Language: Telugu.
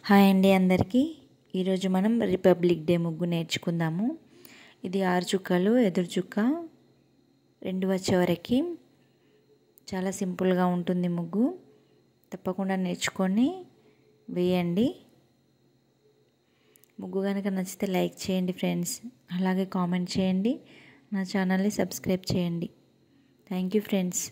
హాయ్ అండి అందరికీ. ఈరోజు మనం రిపబ్లిక్ డే ముగ్గు నేర్చుకుందాము. ఇది 6 చుక్కలు, ఎదురు చుక్క 2 వచ్చే వరకు చాలా సింపుల్గా ఉంటుంది ముగ్గు. తప్పకుండా నేర్చుకొని వేయండి. ముగ్గు కనుక నచ్చితే లైక్ చేయండి ఫ్రెండ్స్, అలాగే కామెంట్ చేయండి, నా ఛానల్ని సబ్స్క్రైబ్ చేయండి. Thank you friends.